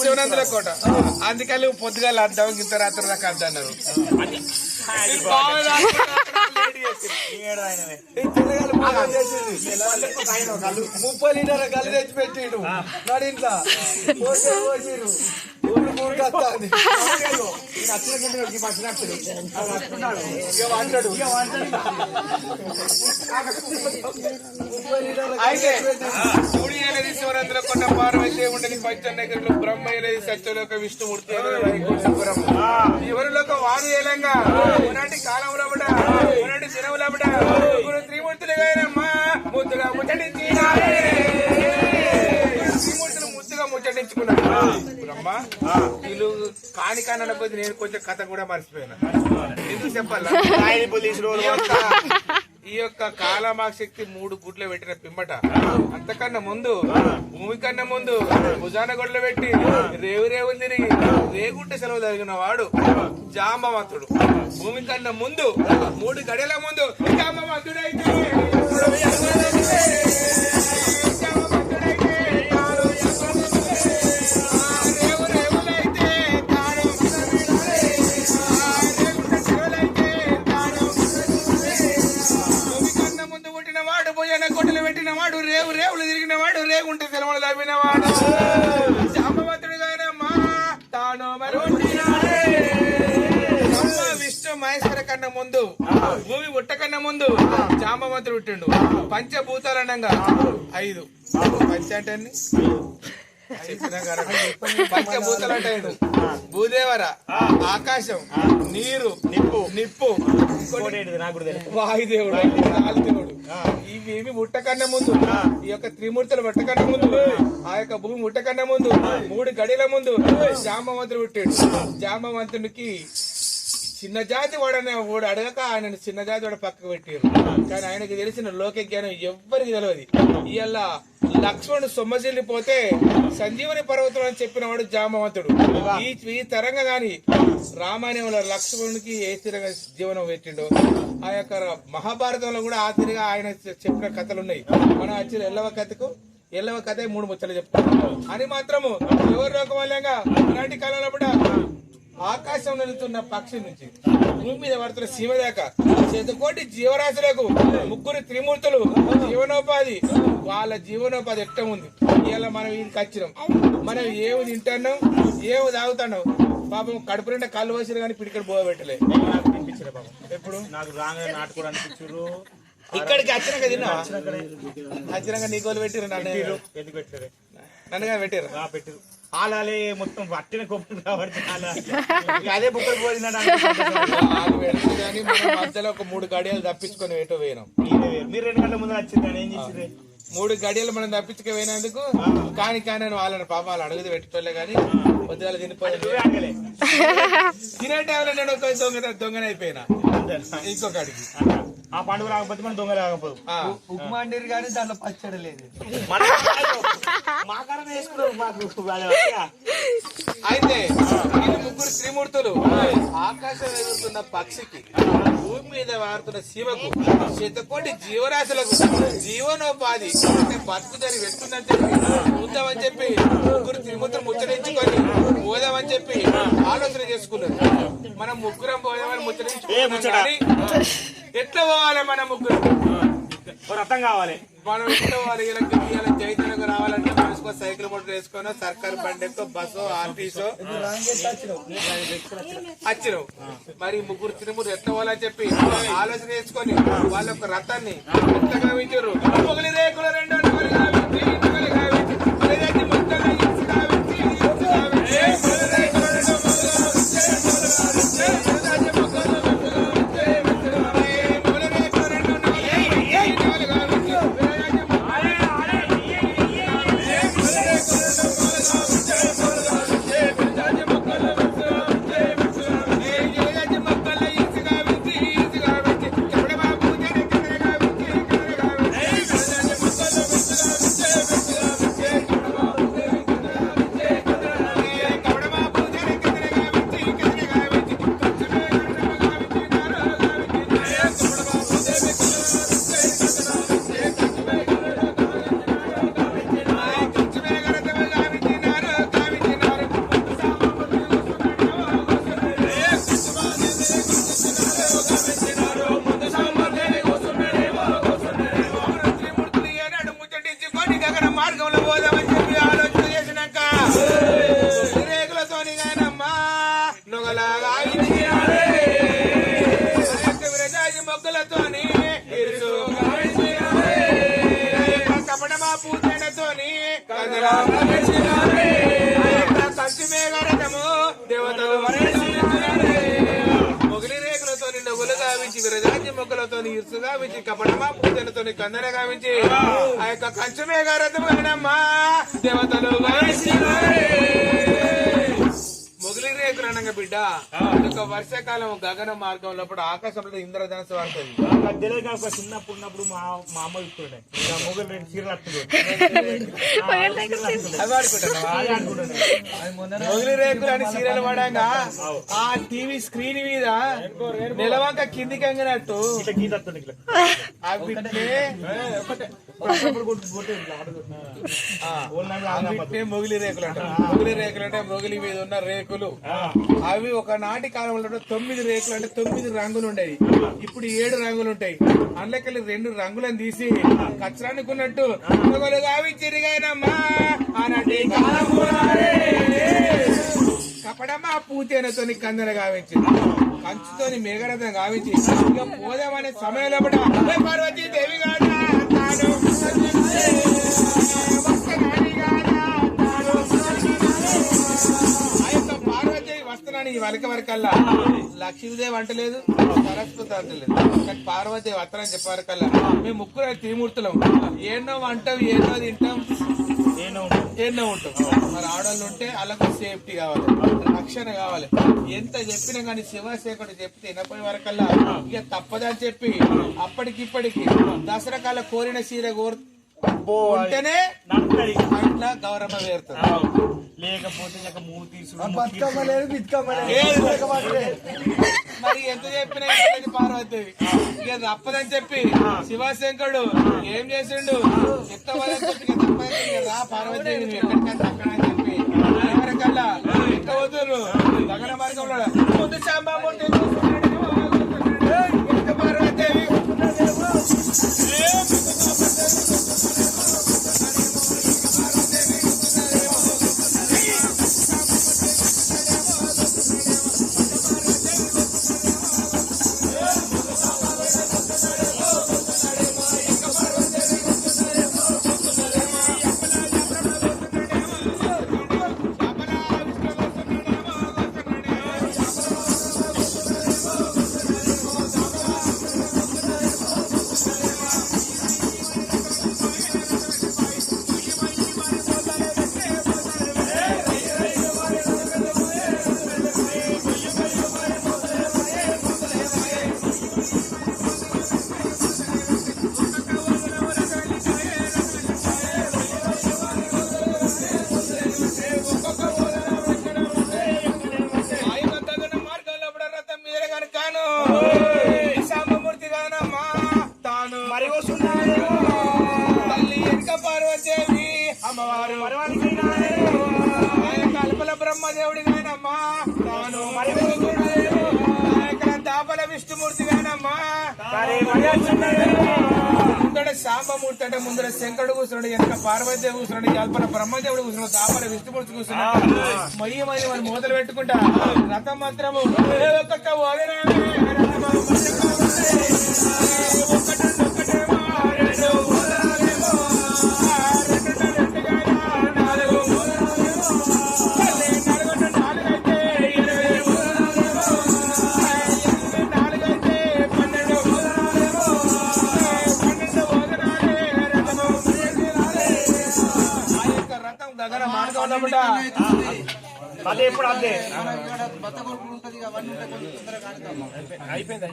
శివనందుల కోట అందుకని పొద్దుగాల అర్థం ఇంత రాత్రి దాకా అర్థం అన్నారు. 30 లీటర్ల కళ్ళు తెచ్చి పెట్టిండు నడింట్లో పోసిరు అయితే శివుడి అనేది శివనందుల కొండ పార్వతి ఉండని పంచనగర్లు బ్రహ్మయ్యలేదు సత్యలోక విష్ణుమూర్తి ఎవరిలోక వారు ఏలంగా ఉనాటి కాలంలో ఉనాటి దినంలో ముగ్గురు త్రిమూర్తులు గారమ్మా ముద్దుగా త్రిమూర్తులు ముద్దుగా ముచ్చటించుకున్నాడు. బ్రహ్మ వీళ్ళు కాని అనకపోతే నేను కొంచెం కథ కూడా మర్చిపోయాను. ఎందుకు చెప్పాలా, ఈ యొక్క కాలమాశక్తి 3 గుడ్లు పెట్టిన పిమ్మట అంతకన్నా ముందు భూమి కన్నా ముందు భుజాన గొడ్లు పెట్టి రేవులు తిరిగి రేగుంట సెలవు జరిగిన వాడు జాంబవంతుడు. భూమి కన్నా ముందు 3 గడియల ముందు జాంబవంతుడైతే కొట్టలు పెట్టినవాడు రేవులు తిరిగినవాడు రేగుంటే సెలవులు తప్పినవాడు జాంబవంతుడు గారమ్మా తాను విష్ణు మహేశ్వర కన్నా ముందు భూమి పుట్ట కన్నా ముందు జాంబవంతుడు పుట్టిండు. పంచభూతాలు అనగా 5 పంచ అంటే పంచభూతాలు అంటే భూదేవర, ఆకాశం, నీరు, నిప్పు, వాయుదేవుడు, నాలుదేవుడు. ఇవి ముట్టకన్నా ముందు ఈ యొక్క త్రిమూర్తులు ముట్టకన్నా ముందు ఆ యొక్క భూమి ముట్టకన్నా ముందు 3 గడియల ముందు జాంబవంతుడు పుట్టాడు. జాంబవంతునికి చిన్న జాతి వాడనే వాడు అడగక ఆయన చిన్న జాతి వాడు పక్కకు పెట్టారు. కానీ ఆయనకి తెలిసిన లోక జ్ఞానం ఎవ్వరికి తెలియదు. ఇవాళ లక్ష్మణుడు సొమ్మసిల్లిపోతే సంజీవని పర్వతం అని చెప్పిన వాడు జాంబవంతుడు. ఈ తరంగా గాని రామాయణంలో లక్ష్మణునికి ఏ తీరంగా జీవనం పెట్టిండో ఆ యొక్క మహాభారతంలో కూడా ఆ తీరుగా ఆయన చెప్పిన కథలు ఉన్నాయి. మనం వచ్చిన ఎల్లవ కథ 3 ముచ్చలు చెప్తాం అని మాత్రము ఎవరి లోకమల్యంగా నాటి కాలంలో కూడా ఆకాశంలో వెళ్తున్న పక్షి నుంచి భూమి మీద పడుతున్న సీమ దాకా 100 కోటి జీవరాశులకు 3 త్రిమూర్తులు జీవనోపాధి. వాళ్ళ జీవనోపాధి ఎట్ట ఉంది. ఇలా మనం వీడికి వచ్చినాం, మనం ఏమి తింటున్నాం, ఏమి తాగుతున్నాం. పాపం కడుపు నిండా కళ్ళు వేసారు కానీ పిడికడ పోగబెట్టలే. తినిపించారు పాపం. ఎప్పుడు నాకు రాగా నాటుకోడు అనిపించారు. ఇక్కడికి వచ్చినాక తిన్నా వచ్చినాక నీకోలు పెట్టిరు. నన్ను ఎందుకు పెట్టారు? నన్నుగా పెట్టారు. పెట్టారు ఆలాలే మొత్తం పట్టిన కొప్పుడు కాబట్టి అదే బుక్కలు పోయిందంటే కానీ మధ్యలో ఒక 3 గడియలు తప్పించుకొని వేటో పోయినాం. మీరు 2 గంటల ముందు వచ్చిందని ఏం చేసింది? 3 గడియలు మనం తప్పించుకు పోయినందుకు కానీ వాళ్ళని పాప వాళ్ళు అడుగుది పెట్టుకోలే కానీ పొద్దుగాల తినిపోలేదు. తినే టైంలో నేను ఒక దొంగనైపోయినా ఇంకొకడికి. ఆ పండుగ రాకపోతే మనం దొంగ రాకపోదు. ఉప్మాండీరు కానీ దాంట్లో పచ్చడి లేదు. అయితే 3 త్రిమూర్తులు ఆకాశం ఎగురుతున్న పక్షికి భూమి మీద వారుతున్న శివకు 100 కోటి జీవరాశులకు జీవనోపాధి అంటే బతుకుదని వెళ్తుందని చెప్పి చూద్దామని చెప్పి 3 త్రిమూర్తులు ముచ్చరించుకొని పోదామని చెప్పి ఆలోచన చేసుకున్నారు. మనం 3 పోదామని ముచ్చరించుకున్నాం. ఎట్లా పోవాలి? మన 3 రథం కావాలి. మనం ఎట్లా పోవాలి? ఇలా చైతన్యంగా రావాలంటే మనసుకో సైకిల్ మోటార్ వేసుకొని సర్కారు బండెక్కో బస్సో ఆర్టీసో వచ్చినావు. మరి 3 త్రిమూర్తులు ఎట్లా పోవాలని చెప్పి ఆలోచన చేసుకొని వాళ్ళ యొక్క రథాన్ని ఎట్లా గావించారు. పొగలి రేకుల 2 గావించి కంచి మేఘరథము దేవతలు మొగలి రేకులతో నవ్వులు గావించి విరజాతి మొక్కలతో ఇరుసు గావించి కపటమా పూజలతో కందన గావించి ఆ యొక్క కంచి మేఘరథం అనమ్మా దేవతలు మొగలి రేకులు అనగా బిడ్డ ఒక వర్షాకాలం గగన మార్గం లోపల ఆకాశంలో ఇంద్రధనస్సు వాడుతుంది. చిన్నప్పుడు ఉన్నప్పుడు మా అమ్మ ఇస్తుండే మొగలు రెండు చీరలు మొగలి రేకులు అని సీరియల్ పడంగా ఆ టీవీ స్క్రీన్ మీద నిలవంక కిందికి అంగినట్టు మొగిలి రేకులు అంటే మొగిలి రేకులు అంటే మొగిలి మీద ఉన్న రేకులు అవి ఒకనాటి కాలంలో 9 రేకులు అంటే 9 రంగులు ఉండేవి. ఇప్పుడు 7 రంగులు ఉంటాయి. అందులోకెళ్ళి 2 రంగులను తీసి కచ్చరానుకున్నట్టు మొగలు గావి చిరిగానమ్మా అన్నట్టు కపడమా పూతేనతో కందన గావించి కంచుతోని మేఘరథం గావించి ఇక పోదామనే సమయంలో పార్వతీ దేవి గారు పార్వతీ వస్తున్నాను ఈ వరక వరకల్లా లక్ష్మీదేవి అంటలేదు, సరస్వతి అంటలేదు, కానీ పార్వతీ వస్తానని చెప్పేవరకల్లా మేము ముగ్గురు త్రిమూర్తులం. ఎన్నో అంటాం, ఎన్నో తింటాం, ఎన్నో ఉంటాం. మరి ఆడవాళ్ళు ఉంటే వాళ్ళకు సేఫ్టీ కావాలి, రక్షణ కావాలి. ఎంత చెప్పినా కానీ శివశేఖరుడు చెప్తే వినపోయే వరకల్లా ఇక తప్పదని చెప్పి అప్పటికిప్పటికి దసరా కాల కోరిన సీర ఉంటేనే అట్లా గౌరవ వేరుతుంది. లేకపోతే మరి ఎంత చెప్పినా పార్వతి ఇక తప్పదని చెప్పి శివశంకరుడు ఏం చేసిండు చెప్తామని చెప్పి రా పార్వతి నువ్వు ఎక్కడికైనా అక్కడ అని చెప్పి ఎవరికల్లా ఎక్క వద్దురు గగన మార్గంలో ముందు శాంబామూర్తి పార్వతీదేవి కల్పల బ్రహ్మదేవుడి గానమ్మా తాను దాపల విష్ణుమూర్తి గానమ్మా ముందర శాంబమూర్తి అంటే ముందర శంకరుడు కూర్చున్నాడు, వెనక పార్వతీదేవి కూర్చున్నాడు, కల్పల బ్రహ్మదేవుడు కూర్చున్నాడు, దాపల విష్ణుమూర్తి కూర్చున్నాడు. మయ్యి మనం మొదలు పెట్టుకుంటా రథం మాత్రము ఒక్కొక్క అదే ఇప్పుడు అదే అయిపోయింది.